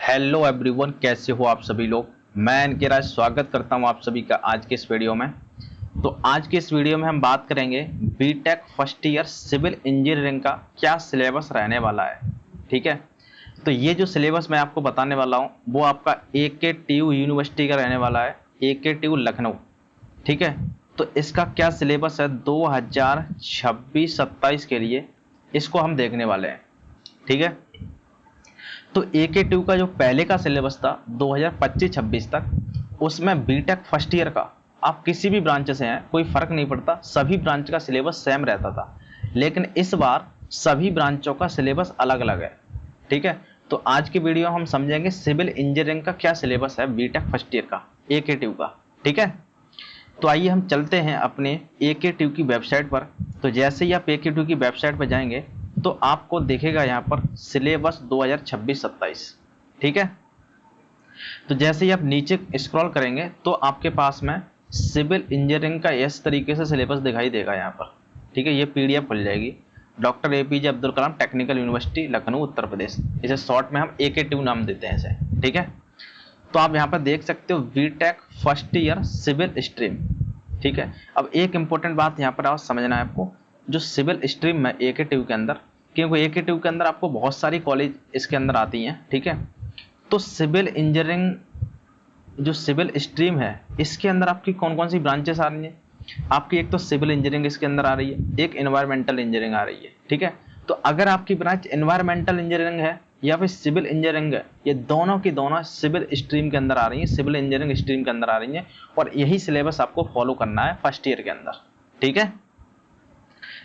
Hello everyone, कैसे हो आप सभी लोग। मैं इनके राज स्वागत करता हूं आप सभी का आज के इस वीडियो में। तो आज के इस वीडियो में हम बात करेंगे BTech first year civil engineering का क्या सिलेबस रहने वाला है। ठीक है, तो ये जो सिलेबस मैं आपको बताने वाला हूं वो आपका AKTU यूनिवर्सिटी का रहने वाला है, AKTU लखनऊ। ठीक है, तो इसका क्या सिलेबस है 2026-27 के लिए, इसको हम देखने वाले हैं। ठीक है, तो AKTU का जो पहले का सिलेबस था 2025-26 तक, उसमें बीटेक फर्स्ट ईयर का आप किसी भी ब्रांच से हैं कोई फर्क नहीं पड़ता, सभी ब्रांच का सिलेबस सेम रहता था। लेकिन इस बार सभी ब्रांचों का सिलेबस अलग अलग है। ठीक है, तो आज की वीडियो हम समझेंगे सिविल इंजीनियरिंग का क्या सिलेबस है बीटेक फर्स्ट ईयर का, AKTU का। ठीक है, तो आइए हम चलते हैं अपने AKTU की वेबसाइट पर। तो जैसे ही आप AKTU की वेबसाइट पर जाएंगे तो आपको दिखेगा यहाँ पर सिलेबस 2026-27। ठीक है, तो जैसे ही आप नीचे स्क्रॉल करेंगे तो आपके पास में सिविल इंजीनियरिंग का इस तरीके से सिलेबस दिखाई देगा यहाँ पर। ठीक है, ये PDF खुल जाएगी, doctor APJ Abdul Kalam technical university Lucknow Uttar Pradesh. इसे शॉर्ट में हम AKTU नाम देते हैं इसे। ठीक है, तो आप यहाँ पर देख सकते हो BTech first year civil stream. ठीक है, अब एक इंपॉर्टेंट बात यहाँ पर आप समझना है आपको, जो सिविल स्ट्रीम है AKTU के अंदर, क्योंकि AKTU के अंदर आपको बहुत सारी कॉलेज इसके अंदर आती हैं। ठीक है, तो सिविल इंजीनियरिंग जो सिविल स्ट्रीम है इसके अंदर आपकी कौन कौन सी ब्रांचेस आ रही हैं। आपकी एक तो सिविल इंजीनियरिंग इसके अंदर आ रही है, एक एनवायरमेंटल इंजीनियरिंग आ रही है। ठीक है, तो अगर आपकी ब्रांच एनवायरमेंटल इंजीनियरिंग है या फिर सिविल इंजीनियरिंग है, ये दोनों की दोनों सिविल स्ट्रीम के अंदर आ रही है, सिविल इंजीनियरिंग स्ट्रीम के अंदर आ रही है, और यही सिलेबस आपको फॉलो करना है फर्स्ट ईयर के अंदर। ठीक है,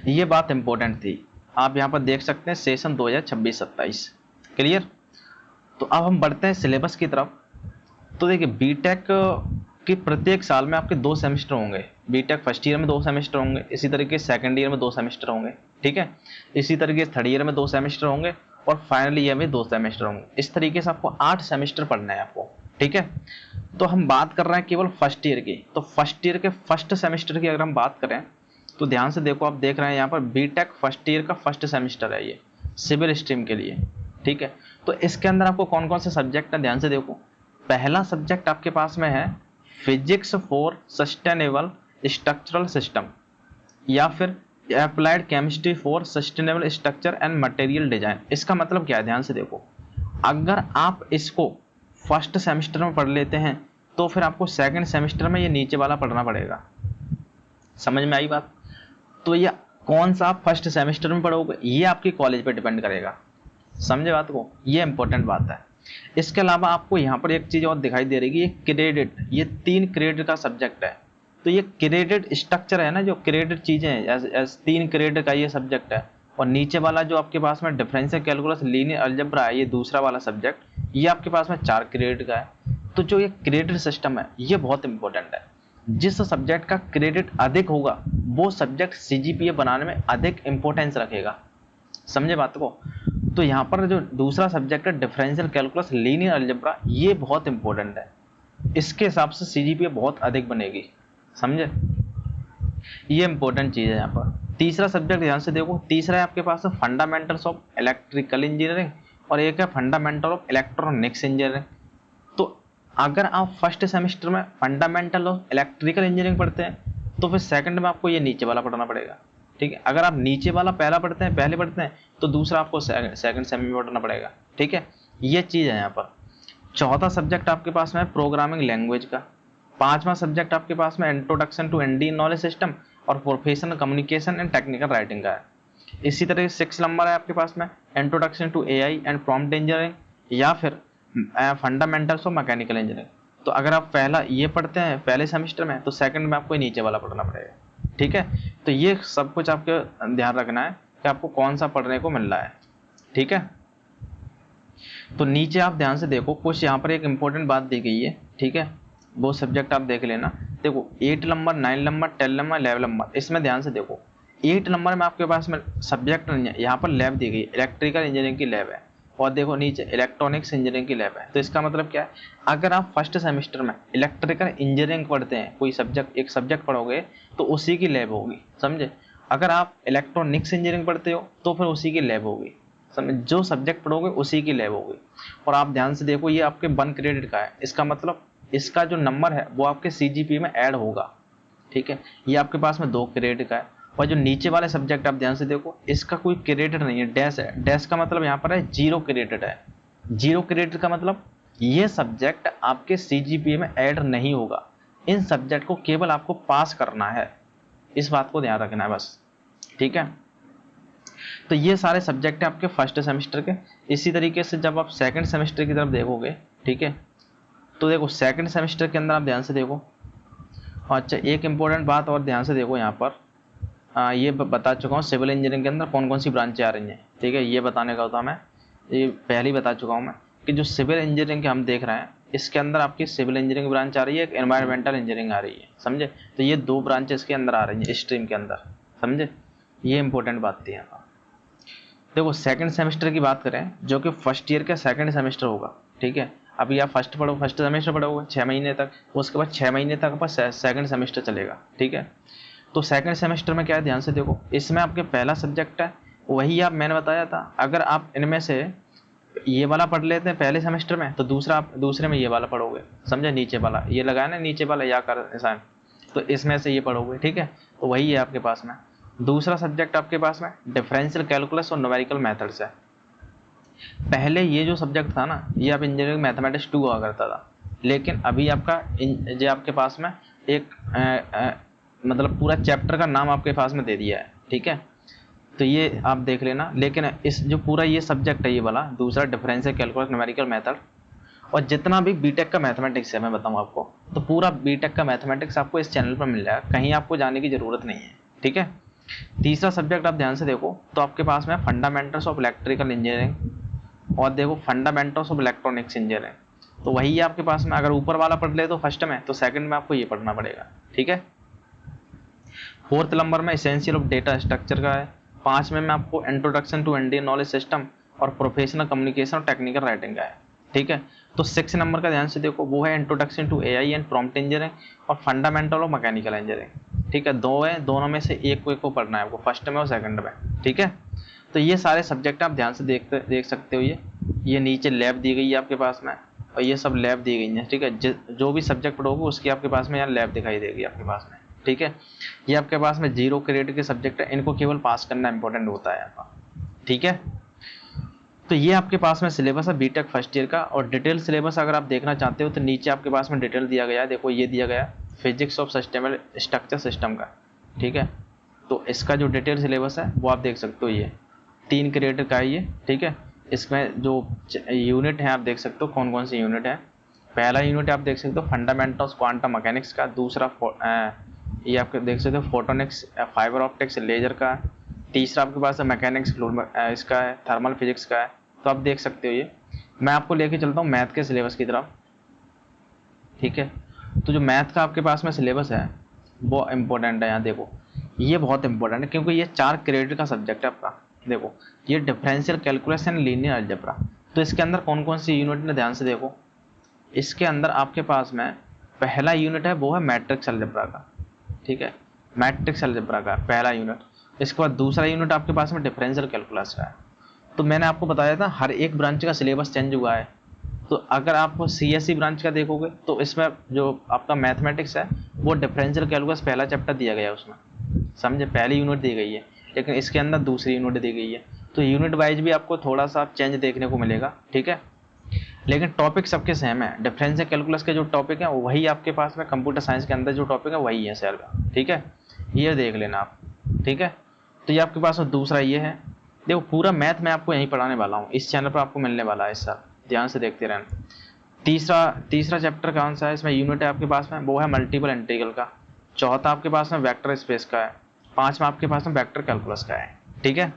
ये बात इंपॉर्टेंट थी। आप यहाँ पर देख सकते हैं सेशन 2026-27 क्लियर। तो अब हम बढ़ते हैं सिलेबस की तरफ। तो देखिए, बीटेक के प्रत्येक साल में आपके 2 सेमेस्टर होंगे। बीटेक फर्स्ट ईयर में 2 सेमेस्टर होंगे, इसी तरीके सेकंड ईयर में 2 सेमेस्टर होंगे। ठीक है, इसी तरीके थर्ड ईयर में 2 सेमेस्टर होंगे, और फाइनल ईयर में 2 सेमेस्टर होंगे। इस तरीके से आपको 8 सेमेस्टर पढ़ना है आपको। ठीक है, तो हम बात कर रहे हैं केवल फर्स्ट ईयर की। तो फर्स्ट ईयर के फर्स्ट सेमेस्टर की अगर हम बात करें तो ध्यान से देखो, आप देख रहे हैं यहाँ पर बीटेक फर्स्ट ईयर का फर्स्ट सेमेस्टर है ये सिविल स्ट्रीम के लिए। ठीक है, तो इसके अंदर आपको कौन कौन से सब्जेक्ट है ध्यान से देखो। पहला सब्जेक्ट आपके पास में है physics for sustainable structural system, या फिर applied chemistry for sustainable structure and material design. इसका मतलब क्या है ध्यान से देखो, अगर आप इसको फर्स्ट सेमेस्टर में पढ़ लेते हैं तो फिर आपको सेकंड सेमेस्टर में ये नीचे वाला पढ़ना पड़ेगा। समझ में आई बात। तो ये कौन सा आप फर्स्ट सेमेस्टर में पढ़ोगे ये आपकी कॉलेज पे डिपेंड करेगा। समझे बात को, ये इंपॉर्टेंट बात है। इसके अलावा आपको यहाँ पर एक चीज और दिखाई दे रही है, ये क्रेडिट, ये 3 क्रेडिट का सब्जेक्ट है। तो ये क्रेडिट स्ट्रक्चर है ना, जो क्रेडिट चीजें हैं, 3 क्रेडिट का ये सब्जेक्ट है। और नीचे वाला जो आपके पास में डिफरेंशियल कैलकुलस लीनियर अलजेब्रा है, ये दूसरा वाला सब्जेक्ट, ये आपके पास में 4 क्रेडिट का है। तो जो ये क्रेडिट सिस्टम है ये बहुत इंपॉर्टेंट है। जिस सब्जेक्ट का क्रेडिट अधिक होगा वो सब्जेक्ट CGPA बनाने में अधिक इंपॉर्टेंस रखेगा। समझे बात को। तो यहाँ पर जो दूसरा सब्जेक्ट है डिफरेंशियल कैलकुलस लीनियर अलजेब्रा, ये बहुत इंपॉर्टेंट है। इसके हिसाब से CGPA बहुत अधिक बनेगी। समझे, ये इंपॉर्टेंट चीज है। यहाँ पर तीसरा सब्जेक्ट ध्यान से देखो, तीसरा है आपके पास फंडामेंटल्स ऑफ इलेक्ट्रिकल इंजीनियरिंग, और एक है फंडामेंटल ऑफ इलेक्ट्रॉनिक्स इंजीनियरिंग। तो अगर आप फर्स्ट सेमेस्टर में फंडामेंटल ऑफ इलेक्ट्रिकल इंजीनियरिंग पढ़ते हैं तो फिर सेकंड में आपको ये नीचे वाला पढ़ना पड़ेगा। ठीक है, अगर आप नीचे वाला पहले पढ़ते हैं तो दूसरा आपको सेकंड सेम में पढ़ना पड़ेगा। ठीक है, ये चीज है यहाँ पर। चौथा सब्जेक्ट आपके पास में प्रोग्रामिंग लैंग्वेज का। पांचवा सब्जेक्ट आपके पास में introduction to Indian knowledge system और professional communication and technical writing का है। इसी तरह 6 नंबर है आपके पास में introduction to AI and prompt engineering, या फिर फंडामेंटल्स ऑफ मैकेनिकल इंजीनियरिंग। तो अगर आप पहला ये पढ़ते हैं पहले सेमेस्टर में तो सेकंड में आपको नीचे वाला पढ़ना पड़ेगा। ठीक है, तो ये सब कुछ आपको ध्यान रखना है कि आपको कौन सा पढ़ने को मिल रहा है। ठीक है, तो नीचे आप ध्यान से देखो, कुछ यहाँ पर एक इंपॉर्टेंट बात दी गई है। ठीक है, वो सब्जेक्ट आप देख लेना। देखो 8 नंबर, 9 नंबर, 10 नंबर, 11 नंबर, इसमें ध्यान से देखो। 8 नंबर में आपके पास में सब्जेक्ट नहीं है, यहाँ पर लैब दी गई, इलेक्ट्रिकल इंजीनियरिंग की लैब है, और देखो नीचे इलेक्ट्रॉनिक्स इंजीनियरिंग की लैब है। तो इसका मतलब क्या है, अगर आप फर्स्ट सेमेस्टर में इलेक्ट्रिकल इंजीनियरिंग पढ़ते हैं, कोई सब्जेक्ट एक सब्जेक्ट पढ़ोगे तो उसी की लैब होगी। समझे, अगर आप इलेक्ट्रॉनिक्स इंजीनियरिंग पढ़ते हो तो फिर उसी की लैब होगी। जो सब्जेक्ट पढ़ोगे उसी की लैब होगी। और आप ध्यान से देखो, ये आपके 1 क्रेडिट का है, इसका मतलब इसका जो नंबर है वो आपके सीजीपी में ऐड होगा, ठीक है। ये आपके पास में 2 क्रेडिट का है। और जो नीचे वाले सब्जेक्ट आप ध्यान से देखो, इसका कोई क्रेडिट नहीं है, डैश है। डैश का मतलब यहाँ पर है 0 क्रेडिट है। 0 क्रेडिट का मतलब ये सब्जेक्ट आपके सीजीपीए में ऐड नहीं होगा। इन सब्जेक्ट को केवल आपको पास करना है, इस बात को ध्यान रखना है बस, ठीक है। तो ये सारे सब्जेक्ट है आपके फर्स्ट सेमेस्टर के। इसी तरीके से जब आप सेकंड सेमेस्टर की तरफ देखोगे, ठीक है, तो देखो सेकंड सेमेस्टर के अंदर आप ध्यान से देखो। अच्छा, एक इंपॉर्टेंट बात और ध्यान से देखो, यहाँ पर ये बता चुका हूँ सिविल इंजीनियरिंग के अंदर कौन कौन सी ब्रांचें आ रही हैं, ठीक है। ये बताने का होता मैं, ये पहले ही बता चुका हूँ मैं कि जो सिविल इंजीनियरिंग के हम देख रहे हैं, इसके अंदर आपकी सिविल इंजीनियरिंग ब्रांच आ रही है, एक एनवायरमेंटल इंजीनियरिंग आ रही है, समझे। तो ये 2 ब्रांचेस के अंदर आ रही है स्ट्रीम के अंदर, समझे। ये इंपॉर्टेंट बात थी यहाँ पर। देखो सेकंड सेमेस्टर की बात करें, जो कि फर्स्ट ईयर का सेकंड सेमेस्टर होगा, ठीक है। अभी आप फर्स्ट सेमेस्टर पढ़ोगे 6 महीने तक, उसके बाद 6 महीने तक आपका सेकंड सेमेस्टर चलेगा, ठीक है। तो सेकंड सेमेस्टर में क्या है, ध्यान से देखो, इसमें आपके पहला सब्जेक्ट है वही आप, मैंने बताया था, अगर आप इनमें से ये वाला पढ़ लेते हैं पहले सेमेस्टर में, तो दूसरा आप दूसरे में ये वाला पढ़ोगे, समझे। नीचे वाला ये लगाया ना, नीचे वाला या कर निशान, तो इसमें से ये पढ़ोगे, ठीक है। तो वही है आपके पास में। दूसरा सब्जेक्ट आपके पास में डिफरेंशियल कैलकुलस और न्यूमेरिकल मेथड्स है। पहले ये जो सब्जेक्ट था ना, ये आप इंजीनियरिंग मैथमेटिक्स 2 हुआ करता था, लेकिन अभी आपका जो आपके पास में एक मतलब पूरा चैप्टर का नाम आपके पास में दे दिया है, ठीक है। तो ये आप देख लेना। लेकिन इस जो पूरा ये सब्जेक्ट है, ये वाला दूसरा डिफरेंशियल कैलकुलस न्यूमेरिकल मेथड, और जितना भी बीटेक का मैथमेटिक्स है मैं बताऊँ आपको, तो पूरा बीटेक का मैथमेटिक्स आपको इस चैनल पर मिल जाएगा, कहीं आपको जाने की जरूरत नहीं है, ठीक है। तीसरा सब्जेक्ट आप ध्यान से देखो, तो आपके पास में फंडामेंटल्स ऑफ इलेक्ट्रिकल इंजीनियरिंग, और देखो फंडामेंटल्स ऑफ इलेक्ट्रॉनिक्स इंजीनियरिंग। तो वही है आपके पास में, अगर ऊपर वाला पढ़ ले तो फर्स्ट में, तो सेकंड में आपको ये पढ़ना पड़ेगा, ठीक है। फोर्थ नंबर में एसेंशियल ऑफ डेटा स्ट्रक्चर का है। 5 में आपको introduction to Indian knowledge system और प्रोफेशनल कम्युनिकेशन और टेक्निकल राइटिंग का है, ठीक है। तो 6 नंबर का ध्यान से देखो, वो है introduction to AI and prompt engineering और फंडामेंटल ऑफ मैकेनिकल इंजीनियरिंग, ठीक है। 2 है, दोनों में से एक को पढ़ना है आपको, फर्स्ट में और सेकंड में, ठीक है। तो ये सारे सब्जेक्ट आप ध्यान से देख सकते हो। ये नीचे लैब दी गई है आपके पास में, और ये सब लैब दी गई है, ठीक है। जो भी सब्जेक्ट पढ़ोगे उसकी आपके पास में यहाँ लैब दिखाई देगी आपके पास में, ठीक है। ये आपके पास में 0 क्रेडिट के सब्जेक्ट है, इनको केवल पास करना इंपॉर्टेंट होता है आपका, ठीक है। तो ये आपके पास में सिलेबस है बीटेक फर्स्ट ईयर का। और डिटेल सिलेबस अगर आप देखना चाहते हो तो नीचे आपके पास में डिटेल दिया गया है, देखो ये दिया गया physics of system structure system का, ठीक है। तो इसका जो डिटेल सिलेबस है वो आप देख सकते हो, ये 3 क्रेडिट का है ये, ठीक है। इसमें जो यूनिट है आप देख सकते हो कौन कौन सी यूनिट है। पहला यूनिट आप देख सकते हो फंडामेंटल्स क्वांटम मैकेनिक्स का, दूसरा ये आपके देख सकते हो फोटोनिक्स फाइबर ऑप्टिक्स लेजर का, तीसरा आपके पास है मैकेनिक्स इसका है, थर्मल फिजिक्स का है। तो आप देख सकते हो ये। मैं आपको लेके चलता हूँ मैथ के सिलेबस की तरफ, ठीक है। तो जो मैथ का आपके पास में सिलेबस है वो इम्पोर्टेंट है, यहाँ देखो ये बहुत इंपॉर्टेंट है, क्योंकि ये 4 क्रेडिट का सब्जेक्ट है आपका। देखो ये differential calculus and linear algebra, तो इसके अंदर कौन कौन सी यूनिट है ध्यान से देखो। इसके अंदर आपके पास में पहला यूनिट है वो है मैट्रिक्स अलजेब्रा का, ठीक है। मैट्रिक्स अलजेब्रा का पहला यूनिट। इसके बाद दूसरा यूनिट आपके पास में डिफरेंशियल कैलकुलस का है। तो मैंने आपको बताया था हर एक ब्रांच का सिलेबस चेंज हुआ है। तो अगर आप सीएससी ब्रांच का देखोगे तो इसमें जो आपका मैथमेटिक्स है वो डिफरेंशियल कैलकुलस पहला चैप्टर दिया गया है उसमें, समझे, पहली यूनिट दी गई है, लेकिन इसके अंदर दूसरी यूनिट दी गई है। तो यूनिट वाइज भी आपको थोड़ा सा चेंज देखने को मिलेगा, ठीक है। लेकिन टॉपिक सबके सेम है। डिफरेंशियल कैलकुलस के जो टॉपिक है वही आपके पास में कंप्यूटर साइंस के अंदर जो टॉपिक है वही है सर का, ठीक है। ये देख लेना आप, ठीक है। तो ये आपके पास दूसरा ये है। देखो पूरा मैथ मैं आपको यहीं पढ़ाने वाला हूँ, इस चैनल पर आपको मिलने वाला है सर, ध्यान से देखते रहना। तीसरा चैप्टर कौन सा है इसमें यूनिट है आपके पास में, वो है मल्टीपल इंटीग्रल का। चौथा आपके पास में वेक्टर स्पेस का है। 5वां आपके पास में वेक्टर कैलकुलस का है, ठीक है।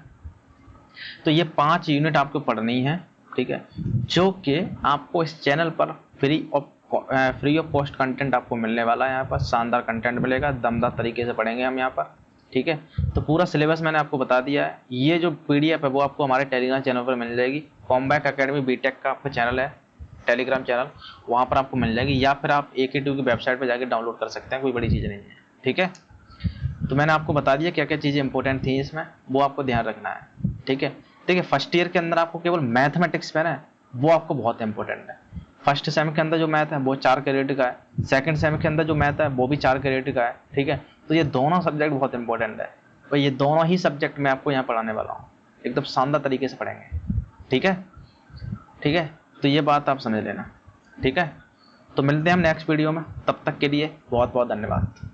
तो ये 5 यूनिट आपको पढ़नी है, ठीक है, जो कि आपको इस चैनल पर फ्री ऑफ कॉस्ट कंटेंट आपको मिलने वाला है। यहाँ पर शानदार कंटेंट मिलेगा, दमदार तरीके से पढ़ेंगे हम यहाँ पर, ठीक है। तो पूरा सिलेबस मैंने आपको बता दिया है। ये जो पीडीएफ है वो आपको हमारे टेलीग्राम चैनल पर मिल जाएगी। कॉम्बैक एकेडमी बीटेक का आपका चैनल है टेलीग्राम चैनल, वहाँ पर आपको मिल जाएगी, या फिर आप AKTU की वेबसाइट पर जाकर डाउनलोड कर सकते हैं, कोई बड़ी चीज़ नहीं है, ठीक है। तो मैंने आपको बता दिया क्या क्या चीज़ें इंपॉर्टेंट थी इसमें, वो आपको ध्यान रखना है, ठीक है। देखिए फर्स्ट ईयर के अंदर आपको केवल मैथमेटिक्स में है वो आपको बहुत इंपॉर्टेंट है। फर्स्ट सेम के अंदर जो मैथ है वो 4 क्रेडिट का है, सेकंड सेम के अंदर जो मैथ है वो भी 4 क्रेडिट का है, ठीक है। तो ये दोनों सब्जेक्ट बहुत इंपॉर्टेंट है, तो ये दोनों ही सब्जेक्ट मैं आपको यहाँ पढ़ाने वाला हूँ, एकदम शानदार तरीके से पढ़ेंगे, ठीक है। ठीक है, तो ये बात आप समझ लेना, ठीक है। तो मिलते हैं हम नेक्स्ट वीडियो में, तब तक के लिए बहुत बहुत धन्यवाद।